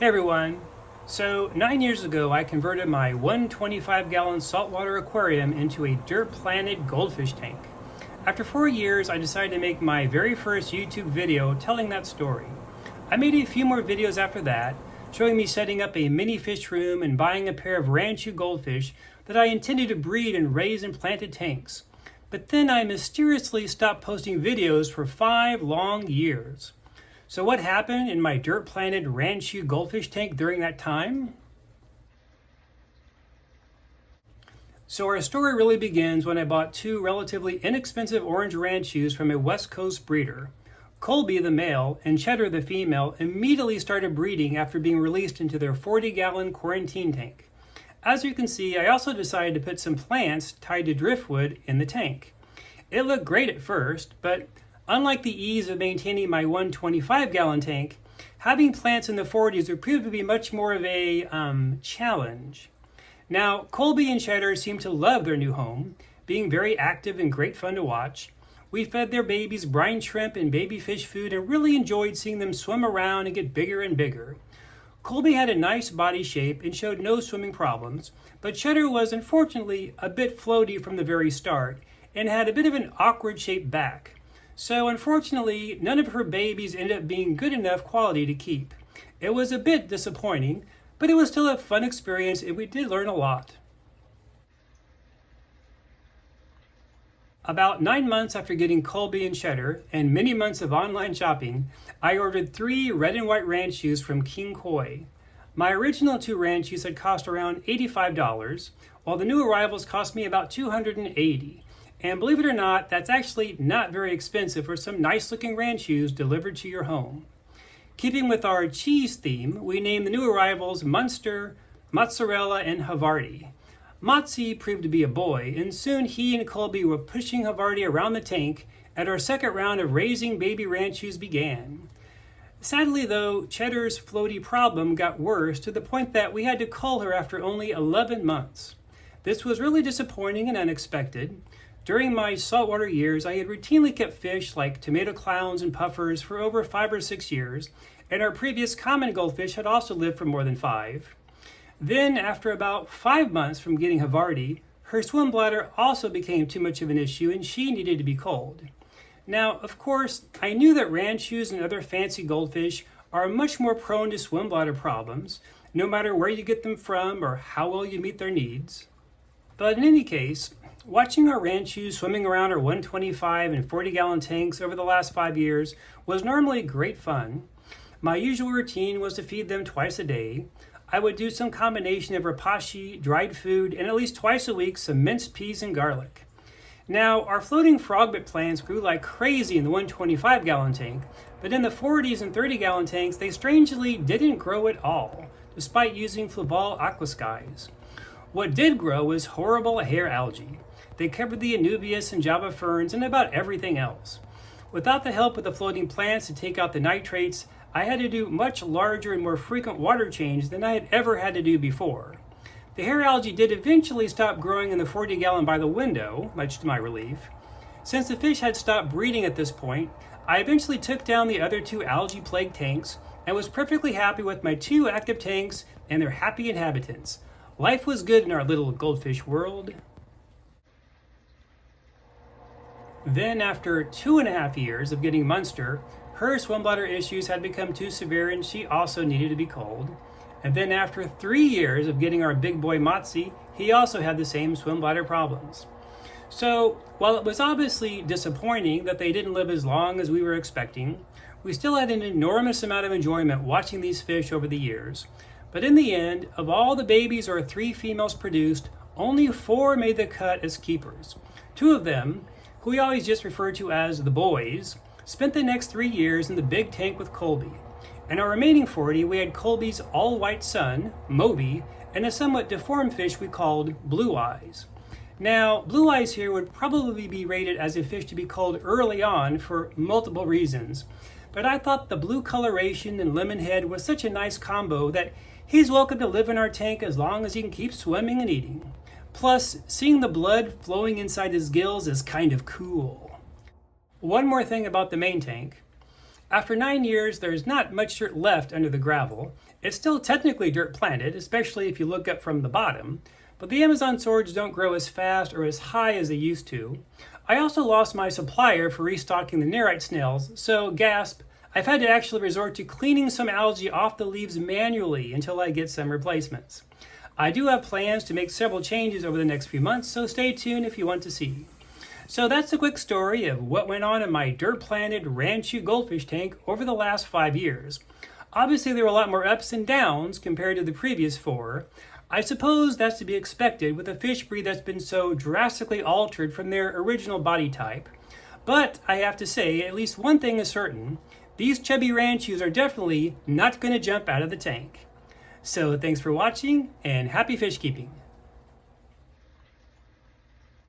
Hey everyone! So 9 years ago I converted my 125-gallon saltwater aquarium into a dirt planted goldfish tank. After 4 years I decided to make my very first YouTube video telling that story. I made a few more videos after that, showing me setting up a mini fish room and buying a pair of Ranchu goldfish that I intended to breed and raise in planted tanks. But then I mysteriously stopped posting videos for 5 long years. So what happened in my dirt-planted Ranchu goldfish tank during that time? So our story really begins when I bought 2 relatively inexpensive orange Ranchus from a West Coast breeder. Colby, the male, and Cheddar, the female, immediately started breeding after being released into their 40-gallon quarantine tank. As you can see, I also decided to put some plants tied to driftwood in the tank. It looked great at first, but unlike the ease of maintaining my 125-gallon tank, having plants in the 40s would prove to be much more of a challenge. Now, Colby and Cheddar seemed to love their new home, being very active and great fun to watch. We fed their babies brine shrimp and baby fish food and really enjoyed seeing them swim around and get bigger and bigger. Colby had a nice body shape and showed no swimming problems, but Cheddar was unfortunately a bit floaty from the very start and had a bit of an awkward shaped back. So unfortunately, none of her babies ended up being good enough quality to keep. It was a bit disappointing, but it was still a fun experience and we did learn a lot. About 9 months after getting Colby and Cheddar and many months of online shopping, I ordered 3 red and white Ranchus from King Koi. My original 2 Ranchus had cost around $85, while the new arrivals cost me about $280. And believe it or not, that's actually not very expensive for some nice looking Ranchus delivered to your home. Keeping with our cheese theme, we named the new arrivals Munster, Mozzarella, and Havarti. Motzi proved to be a boy, and soon he and Colby were pushing Havarti around the tank, and our second round of raising baby Ranchus began. Sadly though, Cheddar's floaty problem got worse to the point that we had to cull her after only 11 months. This was really disappointing and unexpected. During my saltwater years, I had routinely kept fish like tomato clowns and puffers for over 5 or 6 years, and our previous common goldfish had also lived for more than 5. Then, after about 5 months from getting Havarti, her swim bladder also became too much of an issue and she needed to be culled. Now, of course, I knew that Ranchus and other fancy goldfish are much more prone to swim bladder problems, no matter where you get them from or how well you meet their needs. But in any case, watching our Ranchus swimming around our 125 and 40-gallon tanks over the last 5 years was normally great fun. My usual routine was to feed them twice a day. I would do some combination of rapashi, dried food, and at least twice a week some minced peas and garlic. Now, our floating frogbit plants grew like crazy in the 125-gallon tank, but in the 40s and 30-gallon tanks they strangely didn't grow at all, despite using Flaval aquaskies. What did grow was horrible hair algae. They covered the Anubias and Java ferns and about everything else. Without the help of the floating plants to take out the nitrates, I had to do much larger and more frequent water change than I had ever had to do before. The hair algae did eventually stop growing in the 40-gallon by the window, much to my relief. Since the fish had stopped breeding at this point, I eventually took down the other 2 algae-plagued tanks and was perfectly happy with my 2 active tanks and their happy inhabitants. Life was good in our little goldfish world. Then, after 2.5 years of getting Munster, her swim bladder issues had become too severe and she also needed to be culled. And then after 3 years of getting our big boy Motzi, he also had the same swim bladder problems. So, while it was obviously disappointing that they didn't live as long as we were expecting, we still had an enormous amount of enjoyment watching these fish over the years. But in the end, of all the babies our 3 females produced, only 4 made the cut as keepers. 2 of them, who we always just refer to as the boys, spent the next 3 years in the big tank with Colby. And our remaining 40, we had Colby's all-white son, Moby, and a somewhat deformed fish we called Blue Eyes. Now, Blue Eyes here would probably be rated as a fish to be culled early on for multiple reasons, but I thought the blue coloration and lemon head was such a nice combo that he's welcome to live in our tank as long as he can keep swimming and eating. Plus, seeing the blood flowing inside his gills is kind of cool. One more thing about the main tank. After 9 years, there's not much dirt left under the gravel. It's still technically dirt planted, especially if you look up from the bottom, but the Amazon swords don't grow as fast or as high as they used to. I also lost my supplier for restocking the nerite snails, so gasp, I've had to actually resort to cleaning some algae off the leaves manually until I get some replacements. I do have plans to make several changes over the next few months, so stay tuned if you want to see. So that's a quick story of what went on in my dirt-planted Ranchu goldfish tank over the last 5 years. Obviously, there were a lot more ups and downs compared to the previous 4. I suppose that's to be expected with a fish breed that's been so drastically altered from their original body type. But I have to say, at least one thing is certain. These chubby Ranchus are definitely not going to jump out of the tank. So thanks for watching, and happy fish keeping.